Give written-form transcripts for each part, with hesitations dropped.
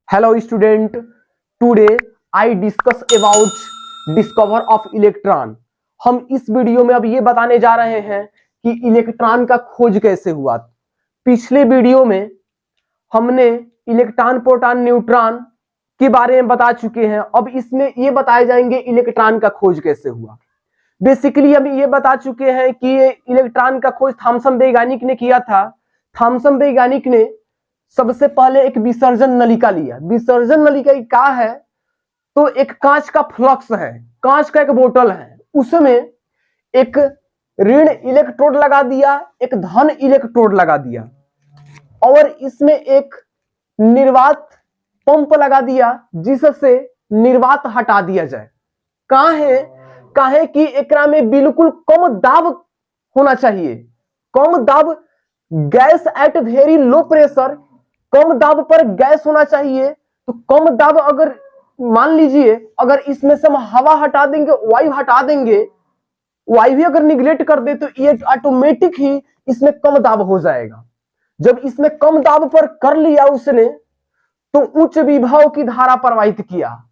Hello student, today I discuss about discover of electron। हम इस video में अब ये बताने जा रहे हैं कि इलेक्ट्रॉन का खोज कैसे हुआ। पिछले वीडियो में हमने इलेक्ट्रॉन, प्रोटॉन, न्यूट्रॉन के बारे में बता चुके हैं। अब इसमें ये बताए जाएंगे इलेक्ट्रॉन का खोज कैसे हुआ। बेसिकली हम ये बता चुके हैं कि इलेक्ट्रॉन का खोज थॉमसन वैज्ञानिक ने किया था। थॉमसन वैज्ञानिक ने सबसे पहले एक विसर्जन नलिका लिया। विसर्जन नलिका क्या है? तो एक कांच का फ्लक्स है, कांच का एक बोतल है, उसमें एक ऋण इलेक्ट्रोड लगा दिया, एक धन इलेक्ट्रोड लगा दिया और इसमें एक निर्वात पंप लगा दिया जिससे निर्वात हटा दिया जाए। काहे कि एकरा में बिल्कुल कम दाब होना चाहिए। कम दाब, gas at very low pressure, कम दाब पर गैस होना चाहिए। तो कम दाब अगर मान लीजिए अगर इसमें से हम हवा हटा देंगे, वायु हटा देंगे, वायु भी अगर निगलेक्ट कर दे तो ये ऑटोमेटिक ही इसमें कम दाब हो जाएगा। जब इसमें कम दाब पर कर लिया उसने तो उच्च विभव की धारा प्रवाहित किया,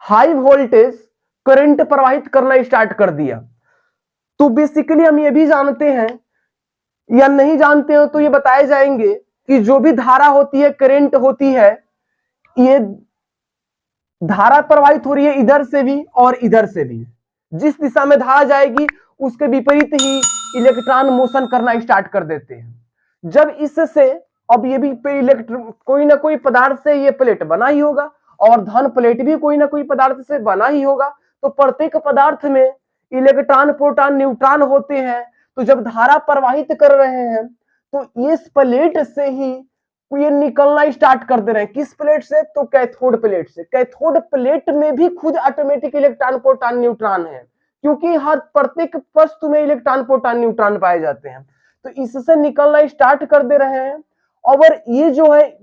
हाई वोल्टेज करंट प्रवाहित करना स्टार्ट कर दिया। तो बेसिकली हम ये भी जानते हैं या नहीं जानते हो तो ये बताए जाएंगे कि जो भी धारा होती है, करंट होती है, ये धारा प्रवाहित हो रही है इधर से भी और इधर से भी। जिस दिशा में धारा जाएगी उसके विपरीत ही इलेक्ट्रॉन मोशन करना स्टार्ट कर देते हैं। जब इससे अब ये भी इलेक्ट्रॉन कोई ना कोई पदार्थ से ये प्लेट बना ही होगा और धन प्लेट भी कोई ना कोई पदार्थ से बना ही होगा। तो प्रत्येक पदार्थ में इलेक्ट्रॉन, प्रोटॉन, न्यूट्रॉन होते हैं। तो जब धारा प्रवाहित कर रहे हैं तो इस प्लेट से ही ये निकलना स्टार्ट कर दे रहे हैं। किस प्लेट से? तो कैथोड प्लेट से। कैथोड प्लेट में भी खुद ऑटोमेटिक इलेक्ट्रॉन, प्रोटॉन, न्यूट्रॉन है, क्योंकि हर प्रत्येक वस्तु में इलेक्ट्रॉन, प्रोटॉन, न्यूट्रॉन पाए जाते हैं। तो इससे निकलना स्टार्ट कर दे रहे हैं। और ये जो है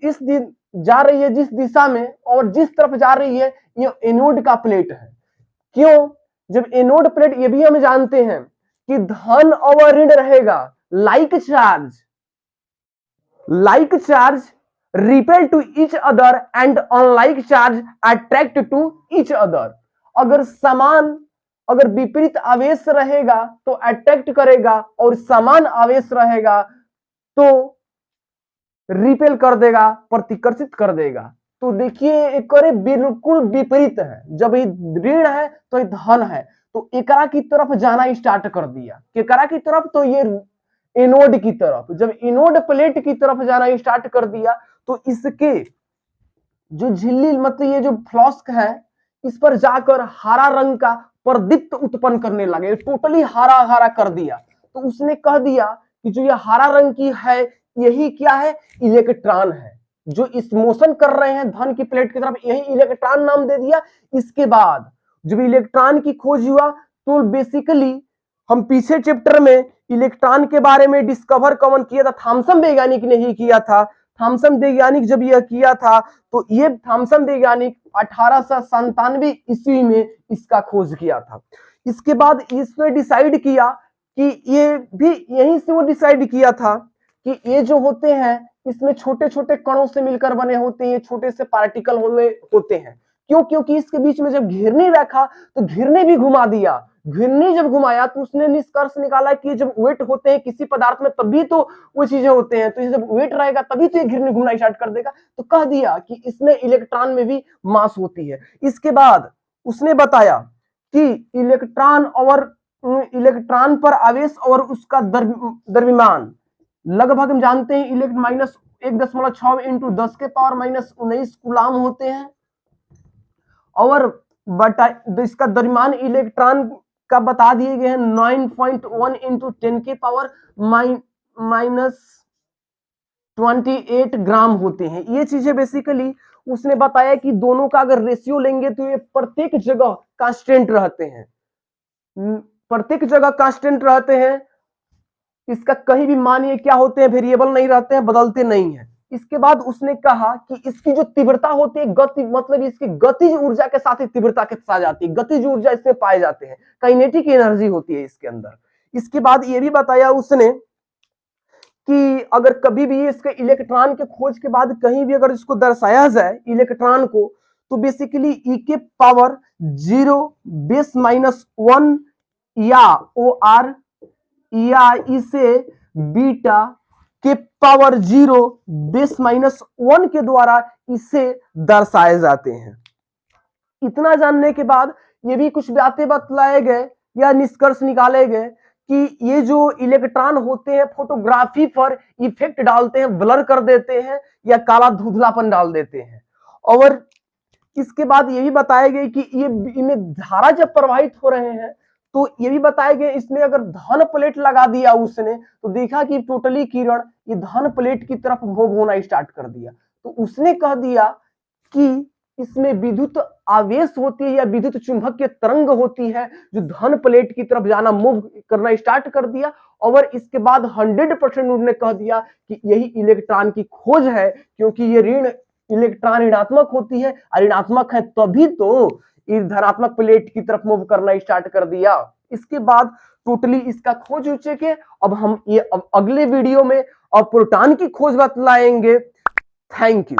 इस जा रही है जिस दिशा में और जिस तरफ जा रही है, ये एनोड का प्लेट है। क्यों? जब एनोड प्लेट, ये भी हम जानते हैं कि धन और ऋण रहेगा। Like charge repel to each other and unlike charge attract to each other. अगर विपरीत आवेश रहेगा तो अट्रैक्ट करेगा और समान आवेश रहेगा तो रिपेल कर देगा, प्रतिकर्षित कर देगा। तो देखिए एक बिल्कुल विपरीत है। जब ये ऋण है तो ये धन है, तो एकरा की तरफ जाना स्टार्ट कर दिया। केकरा की तरफ? तो ये एनोड की तरफ। जब एनोड प्लेट की तरफ जाना स्टार्ट कर दिया तो इसके जो झिल्ली, मतलब ये जो फ्लास्क है, इस पर जाकर हरा रंग का प्रदीप्त उत्पन्न करने लगे। टोटली हरा हरा कर दिया। तो उसने कह दिया कि जो ये हरा रंग की है, यही क्या है? इलेक्ट्रॉन है। जो इस मोशन कर रहे हैं धन की प्लेट की तरफ, यही इलेक्ट्रॉन नाम दे दिया। इसके बाद जब इलेक्ट्रॉन की खोज हुआ तो बेसिकली हम पीछे चैप्टर में इलेक्ट्रॉन के बारे में डिस्कवर कौन किया था? थॉमसन वैज्ञानिक ने ही किया था। थॉमसन वैज्ञानिक जब यह किया था तो ये थॉमसन वैज्ञानिक 1897 ईस्वी में इसका खोज किया था। इसके बाद इसने डिसाइड किया कि ये भी यहीं से वो डिसाइड किया था कि ये जो होते हैं इसमें छोटे छोटे कणों से मिलकर बने होते हैं, छोटे से पार्टिकल होते हैं। क्यों? क्योंकि इसके बीच में जब घिरनी रखा तो घिरनी भी घुमा दिया। घिरनी जब घुमाया तो उसने निष्कर्ष निकाला कि जब वेट होते हैं किसी पदार्थ में तभी तो वो चीजें होते हैं। तो जब वेट रहेगा तभी तो ये घिरनी घूमना स्टार्ट कर देगा। तो कह दिया कि इसमें इलेक्ट्रॉन में भी मास होती है। इसके बाद उसने बताया कि इलेक्ट्रॉन पर आवेश और उसका द्रव्यमान लगभग हम जानते हैं माइनस 1.6 इंटू 10 के पावर माइनस 19 कूलाम होते हैं। और इसका द्रव्यमान इलेक्ट्रॉन का बता दिए गए हैं 9.1 इंटू 10 के पावर माइनस 28 ग्राम होते हैं। ये चीजें बेसिकली उसने बताया कि दोनों का अगर रेशियो लेंगे तो ये प्रत्येक जगह कांस्टेंट रहते हैं, प्रत्येक जगह कांस्टेंट रहते हैं। इसका कहीं भी मान ये क्या होते हैं? वेरिएबल नहीं रहते हैं, बदलते नहीं है। इसके बाद उसने कहा कि इसकी जो तीव्रता होती है, गति, मतलब इसकी गतिज ऊर्जा के साथ ही तीव्रता के साथ जाती है। गतिज ऊर्जा इसमें पाए जाते हैं, काइनेटिक एनर्जी होती है इसके अंदर। इसके बाद ये भी बताया उसने कि अगर कभी भी इसके इलेक्ट्रॉन के खोज के बाद कहीं भी अगर इसको दर्शाया जाए इलेक्ट्रॉन को, तो बेसिकली ई के पावर 0 बेस -1 या ओ आर या इसे बीटा के पावर 0 बेस -1 के द्वारा इसे दर्शाए जाते हैं। इतना जानने के बाद ये भी कुछ बातें बतलाए गए या निष्कर्ष निकाले गए कि ये जो इलेक्ट्रॉन होते हैं फोटोग्राफी पर इफेक्ट डालते हैं, ब्लर कर देते हैं या काला धुंधलापन डाल देते हैं। और इसके बाद ये भी बताया गया कि ये इनमें धारा जब प्रवाहित हो रहे हैं तो ये भी बताया गया इसमें अगर धन प्लेट लगा दिया उसने तो देखा कि टोटली किरण ये धन प्लेट की तरफ मूव होना स्टार्ट कर दिया। तो उसने कह दिया कि इसमें विद्युत आवेश होती है या विद्युत चुंबक की तरंग होती है जो धन प्लेट की तरफ जाना मूव करना स्टार्ट कर दिया। और इसके बाद 100% उन्होंने कह दिया कि यही इलेक्ट्रॉन की खोज है, क्योंकि ये ऋण इलेक्ट्रॉन ऋणात्मक होती है, ऋणात्मक है तभी तो इस धनात्मक प्लेट की तरफ मूव करना स्टार्ट कर दिया। इसके बाद टोटली इसका खोज हो चुके। अब हम ये अगले वीडियो में और प्रोटॉन की खोज बतलाएंगे। Thank you.